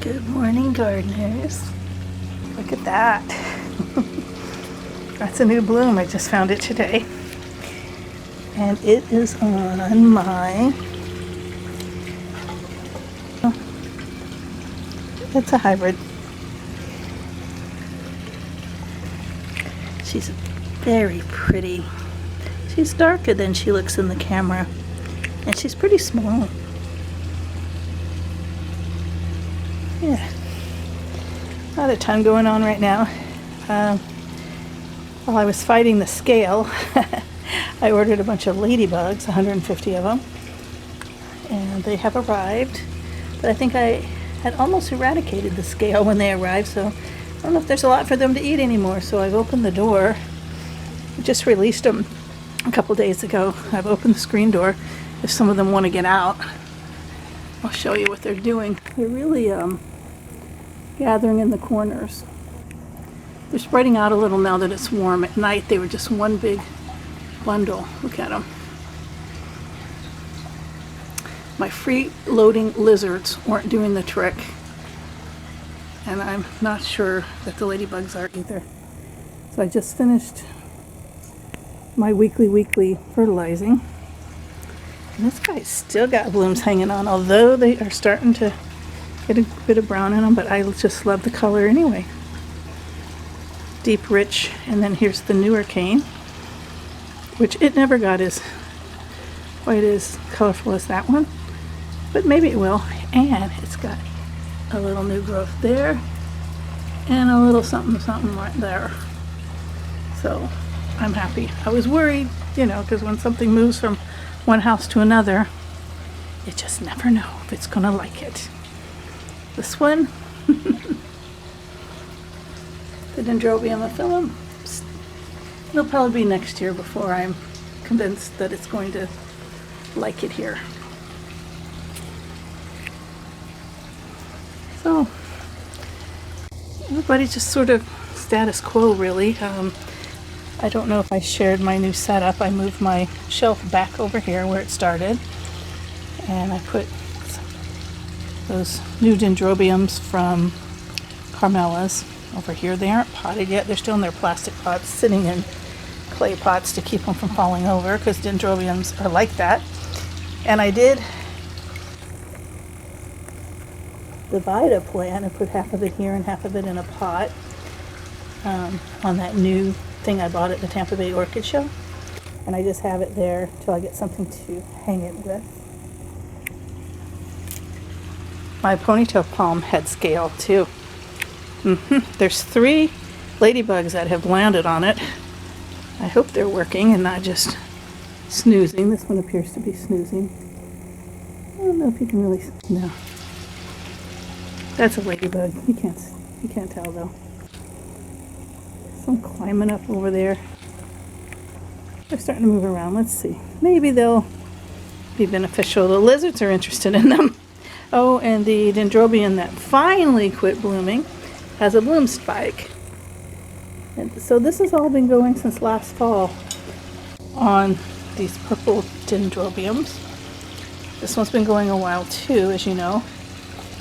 Good morning, gardeners. Look at that. That's a new bloom. I just found it today. And it is on my... It's a hybrid. She's very pretty. She's darker than she looks in the camera. And she's pretty small. Yeah, a lot of time going on right now. While I was fighting the scale, I ordered a bunch of ladybugs, 150 of them, and they have arrived. But I think I had almost eradicated the scale when they arrived, so I don't know if there's a lot for them to eat anymore. So I've opened the door. I just released them a couple days ago. I've opened the screen door if some of them want to get out. I'll show you what they're doing. They're really gathering in the corners. They're spreading out a little now that it's warm. At night they were just one big bundle. Look at them. My free-loading lizards weren't doing the trick. And I'm not sure that the ladybugs are either. So I just finished my weekly fertilizing. And this guy's still got blooms hanging on, although they are starting to get a bit of brown in them, but I just love the color anyway. Deep, rich, and then here's the newer cane, which it never got as quite as colorful as that one, but maybe it will. And it's got a little new growth there, and a little something right there. So I'm happy. I was worried, because when something moves from one house to another, you just never know if it's gonna like it. This one, the Dendrobium aphyllum, it'll probably be next year before I'm convinced that it's going to like it here. So everybody's just sort of status quo, really. I don't know if I shared my new setup. I moved my shelf back over here where it started, and I put those new dendrobiums from Carmela's over here. They aren't potted yet. They're still in their plastic pots, sitting in clay pots to keep them from falling over, because dendrobiums are like that. And I did divide a plant and put half of it here and half of it in a pot on that new thing I bought at the Tampa Bay Orchid Show, and I just have it there till I get something to hang it with. My ponytail palm had scale too. There's 3 ladybugs that have landed on it. I hope they're working and not just snoozing. This one appears to be snoozing. I don't know if you can really... No. That's a ladybug. You can't tell though. I'm climbing up over there. They're starting to move around. Let's see. Maybe they'll be beneficial. The lizards are interested in them. Oh, and the dendrobium that finally quit blooming has a bloom spike. And so this has all been going since last fall on these purple dendrobiums. This one's been going a while too, as you know.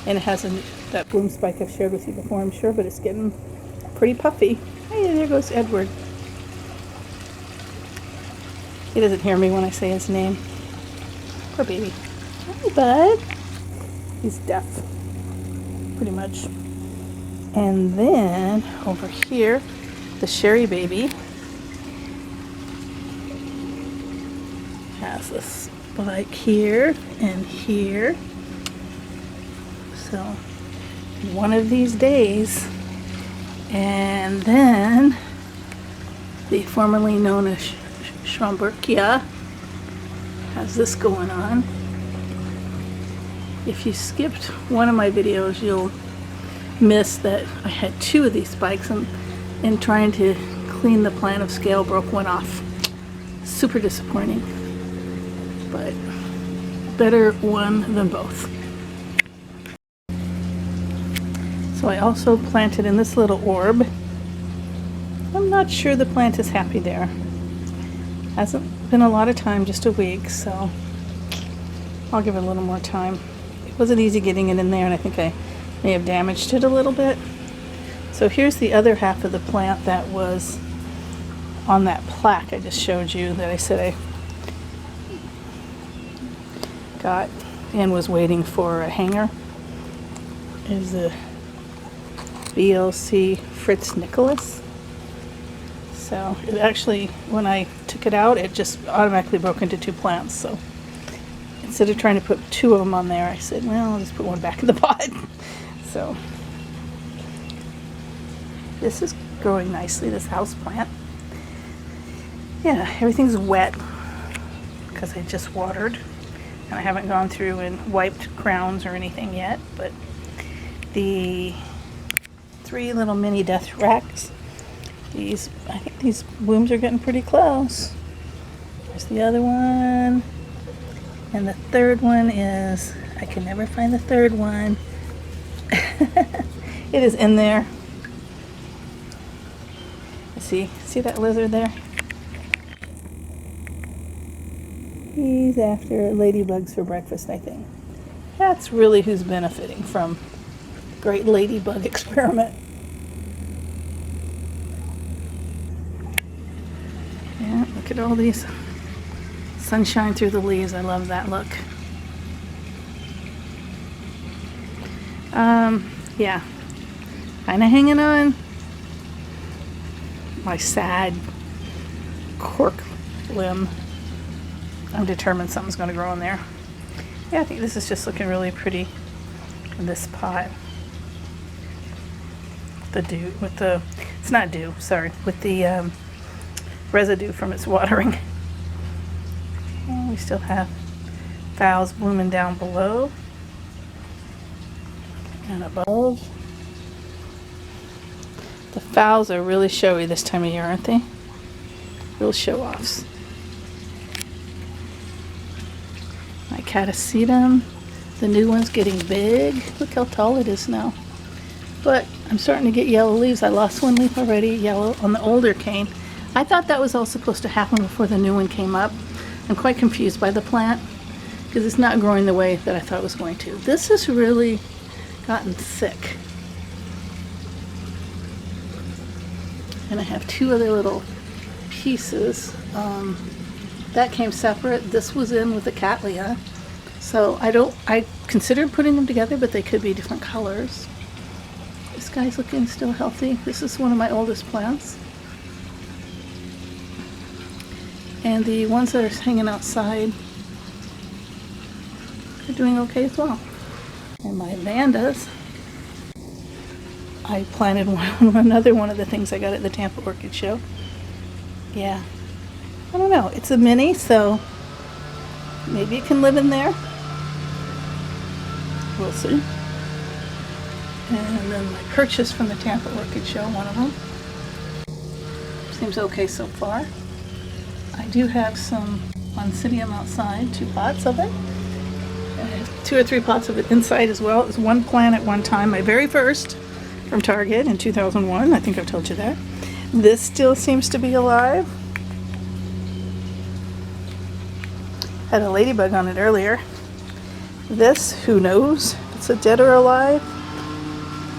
And it has that bloom spike I've shared with you before, I'm sure, but it's getting pretty puffy. Hey, there goes Edward. He doesn't hear me when I say his name. Poor baby. Hi, bud. He's deaf, pretty much. And then over here, the Sherry baby has a spike here and here. So one of these days. And then the formerly known as Schomburgia has this going on. If you skipped one of my videos, you'll miss that I had 2 of these spikes, and in trying to clean the plant of scale, broke one off. Super disappointing, but better one than both. So I also planted in this little orb. I'm not sure the plant is happy there. Hasn't been a lot of time, just a week, so I'll give it a little more time. It wasn't easy getting it in there, and I think I may have damaged it a little bit. So here's the other half of the plant that was on that plaque I just showed you that I said I got and was waiting for a hanger. Is the BLC Fritz Nicholas. So it actually, when I took it out, it just automatically broke into two plants. So instead of trying to put two of them on there, I said, well, I'll just put one back in the pot. So this is growing nicely, this house plant. Yeah, everything's wet because I just watered. And I haven't gone through and wiped crowns or anything yet, but the 3 little mini death racks, I think these blooms are getting pretty close. There's the other one. And the third one is, I can never find the third one. It is in there. See that lizard there? He's after ladybugs for breakfast, I think. That's really who's benefiting from great ladybug experiment. Yeah, look at all these sunshine through the leaves. I love that look. Yeah, kind of hanging on my sad cork limb. I'm determined something's going to grow in there. Yeah, I think this is just looking really pretty in this pot. It's not dew, sorry, with the residue from its watering. And we still have phals blooming down below and above. The phals are really showy this time of year, aren't they? Real show-offs. My catasetum, the new one's getting big. Look how tall it is now. But I'm starting to get yellow leaves. I lost one leaf already, yellow, on the older cane. I thought that was all supposed to happen before the new one came up. I'm quite confused by the plant because it's not growing the way that I thought it was going to. This has really gotten thick. And I have 2 other little pieces. That came separate. This was in with the Cattleya. So I considered putting them together, but they could be different colors. This guy's looking still healthy. This is one of my oldest plants. And the ones that are hanging outside are doing okay as well. And my Vandas, I planted another one of the things I got at the Tampa Orchid Show. Yeah, I don't know. It's a mini, so maybe it can live in there. We'll see. And then my purchase from the Tampa Orchid Show, one of them. Seems okay so far. I do have some Oncidium outside, 2 pots of it. And I have 2 or 3 pots of it inside as well. It was one plant at one time, my very first from Target in 2001. I think I've told you that. This still seems to be alive. Had a ladybug on it earlier. This, who knows if it's a dead or alive.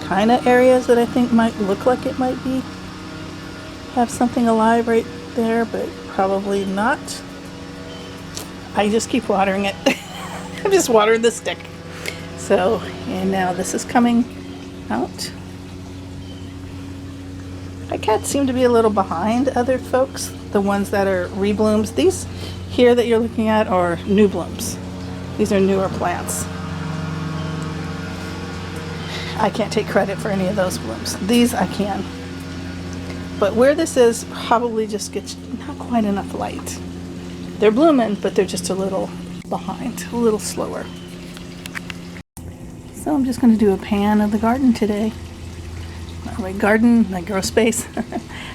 Kind of areas that I think might look like it might be have something alive right there, but probably not. I just keep watering it. I'm just watering the stick. So, and now this is coming out. My cats seem to be a little behind other folks, the ones that are reblooms. These here that you're looking at are new blooms. These are newer plants. I can't take credit for any of those blooms. These I can. But where this is probably just gets not quite enough light. They're blooming, but they're just a little behind, a little slower. So I'm just going to do a pan of the garden today. My garden, my grow space. I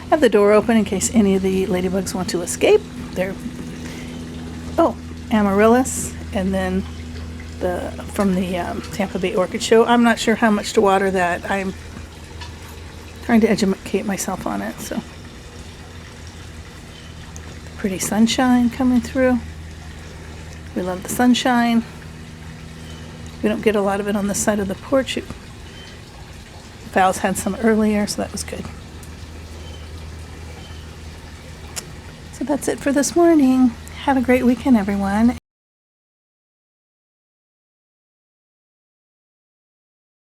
have the door open in case any of the ladybugs want to escape. They're, amaryllis, and then from the Tampa Bay Orchid Show. I'm not sure how much to water that. I'm trying to educate myself on it. So pretty sunshine coming through. We love the sunshine. We don't get a lot of it on the side of the porch. It Val's had some earlier, so that was good. So that's it for this morning. Have a great weekend, everyone.